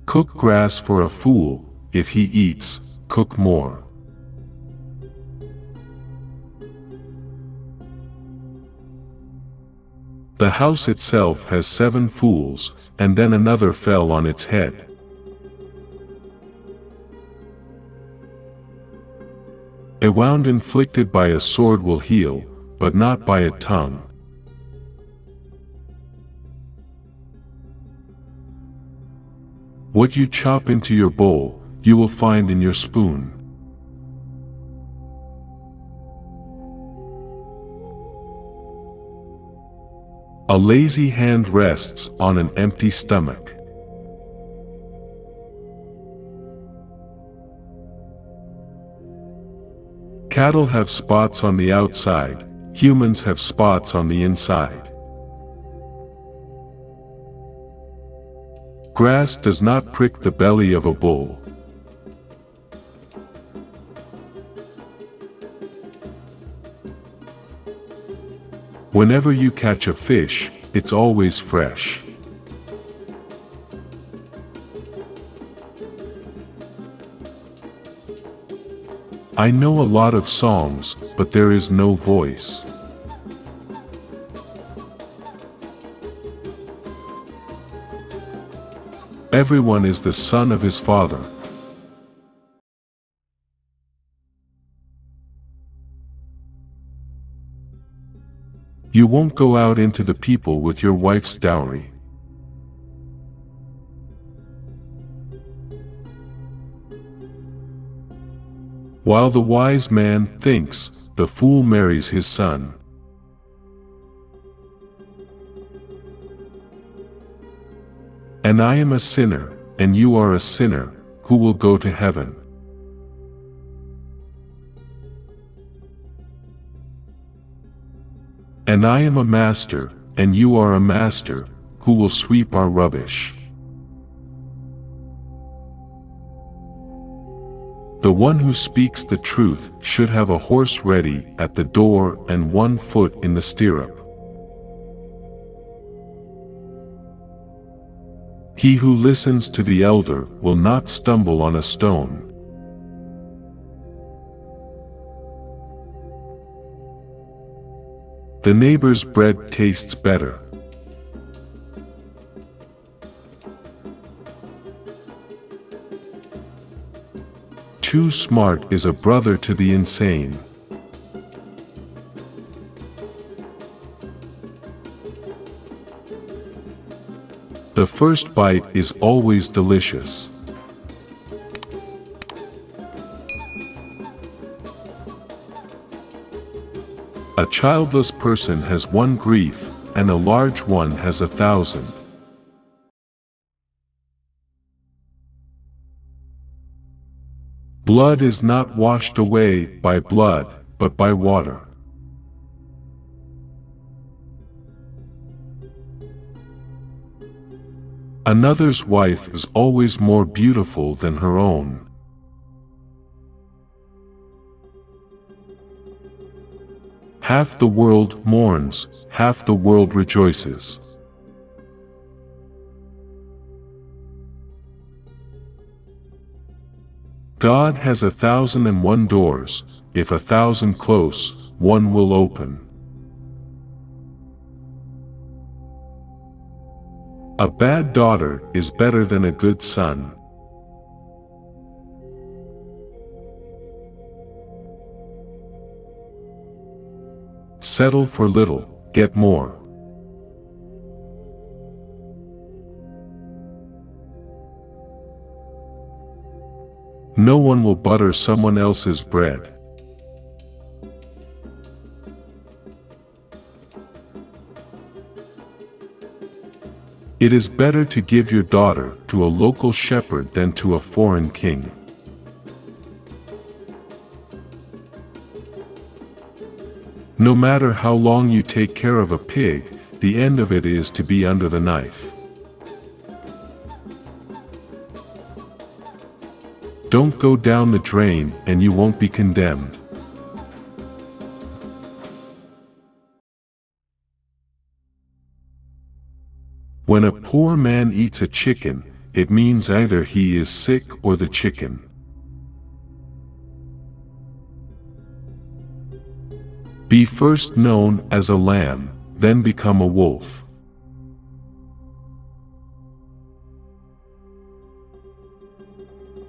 Cook grass for a fool, if he eats, cook more. The house itself has 7 fools, and then another fell on its head. A wound inflicted by a sword will heal, but not by a tongue. What you chop into your bowl, you will find in your spoon. A lazy hand rests on an empty stomach. Cattle have spots on the outside, humans have spots on the inside. Grass does not prick the belly of a bull. Whenever you catch a fish, it's always fresh. I know a lot of songs, but there is no voice. Everyone is the son of his father. You won't go out into the people with your wife's dowry. While the wise man thinks, the fool marries his son. And I am a sinner, and you are a sinner, who will go to heaven? And I am a master, and you are a master, who will sweep our rubbish? The one who speaks the truth should have a horse ready at the door and 1 foot in the stirrup. He who listens to the elder will not stumble on a stone. The neighbor's bread tastes better. Too smart is a brother to the insane. The first bite is always delicious. A childless person has 1 grief, and a large one has 1,000. Blood is not washed away by blood, but by water. Another's wife is always more beautiful than her own. Half the world mourns, half the world rejoices. God has 1,001 doors, if 1,000 close, 1 will open. A bad daughter is better than a good son. Settle for little, get more. No one will butter someone else's bread. It is better to give your daughter to a local shepherd than to a foreign king. No matter how long you take care of a pig, the end of it is to be under the knife. Don't go down the drain and you won't be condemned. When a poor man eats a chicken, it means either he is sick or the chicken. Be first known as a lamb, then become a wolf.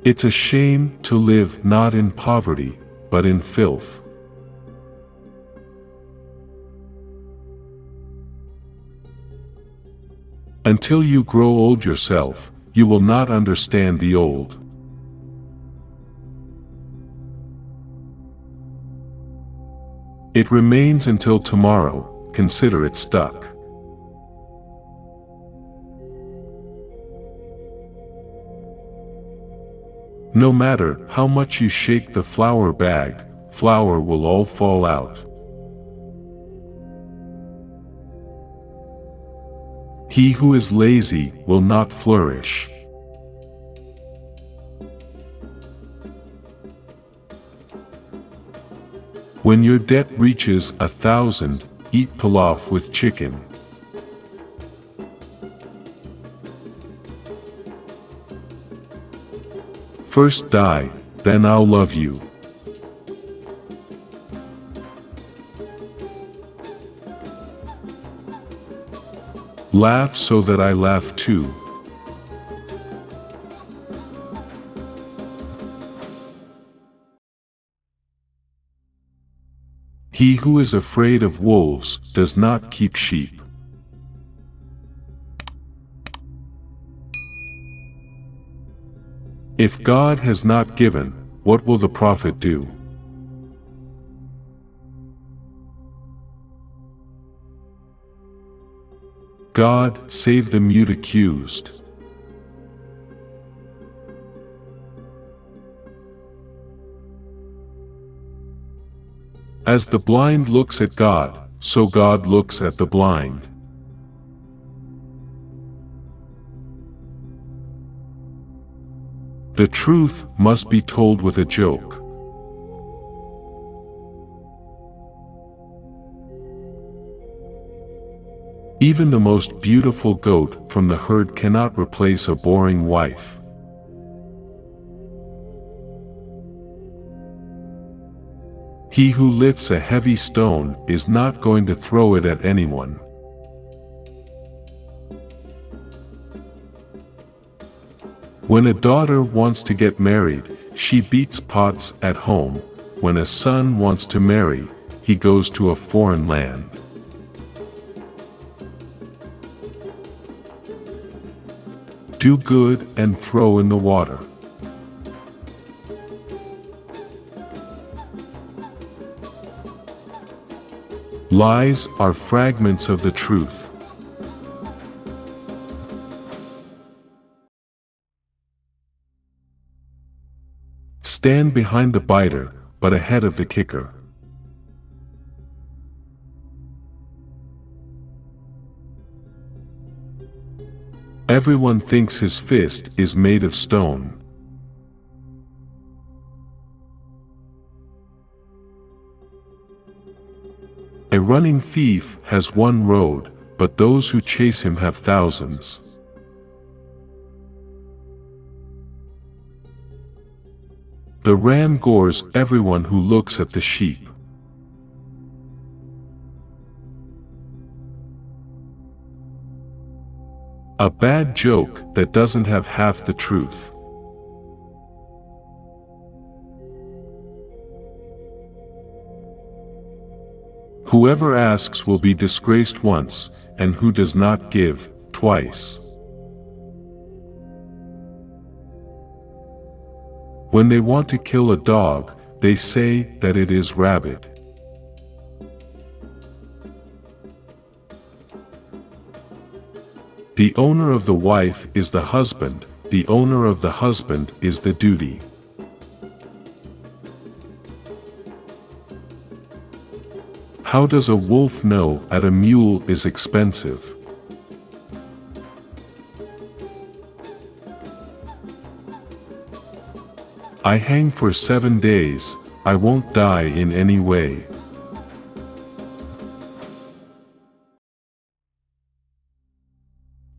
It's a shame to live not in poverty, but in filth. Until you grow old yourself, you will not understand the old. It remains until tomorrow, consider it stuck. No matter how much you shake the flour bag, flour will all fall out. He who is lazy will not flourish. When your debt reaches 1,000, eat pilaf with chicken. First die, then I'll love you. Laugh so that I laugh too. He who is afraid of wolves does not keep sheep. If God has not given, what will the prophet do? God, save the mute accused. As the blind looks at God, so God looks at the blind. The truth must be told with a joke. Even the most beautiful goat from the herd cannot replace a boring wife. He who lifts a heavy stone is not going to throw it at anyone. When a daughter wants to get married, she beats pots at home. When a son wants to marry, he goes to a foreign land. Do good and throw in the water. Lies are fragments of the truth. Stand behind the biter, but ahead of the kicker. Everyone thinks his fist is made of stone. A running thief has one road, but those who chase him have thousands. The ram gores everyone who looks at the sheep. A bad joke that doesn't have half the truth. Whoever asks will be disgraced once, and who does not give, twice. When they want to kill a dog, they say that it is rabid. The owner of the wife is the husband, the owner of the husband is the duty. How does a wolf know that a mule is expensive? I hang for 7 days, I won't die in any way.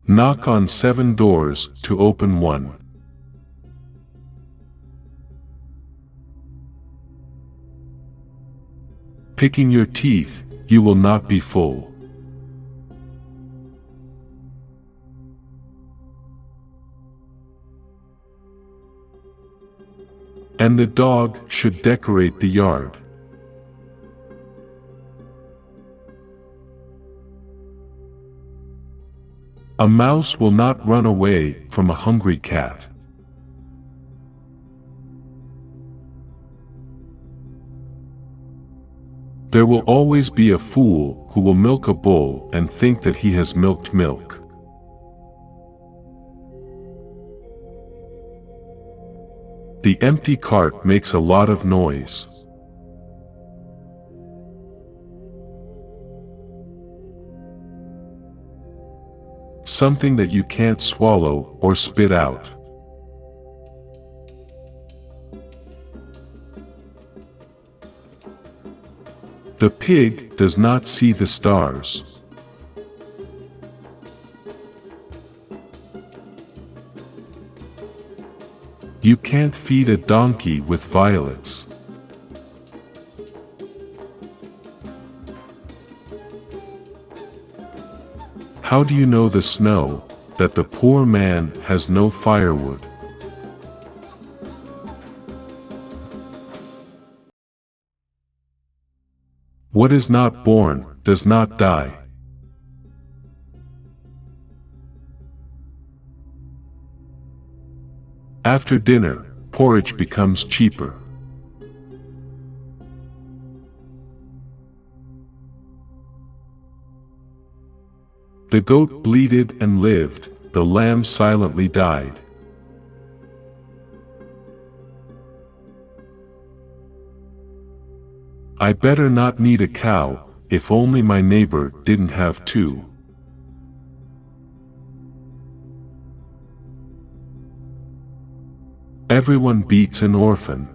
Knock on 7 doors to open one. Picking your teeth, you will not be full. And the dog should decorate the yard. A mouse will not run away from a hungry cat. There will always be a fool who will milk a bull and think that he has milked milk. The empty cart makes a lot of noise. Something that you can't swallow or spit out. The pig does not see the stars. You can't feed a donkey with violets. How do you know the snow, that the poor man has no firewood? What is not born does not die. After dinner, porridge becomes cheaper. The goat bleated and lived, the lamb silently died. I better not need a cow, if only my neighbor didn't have 2. Everyone beats an orphan.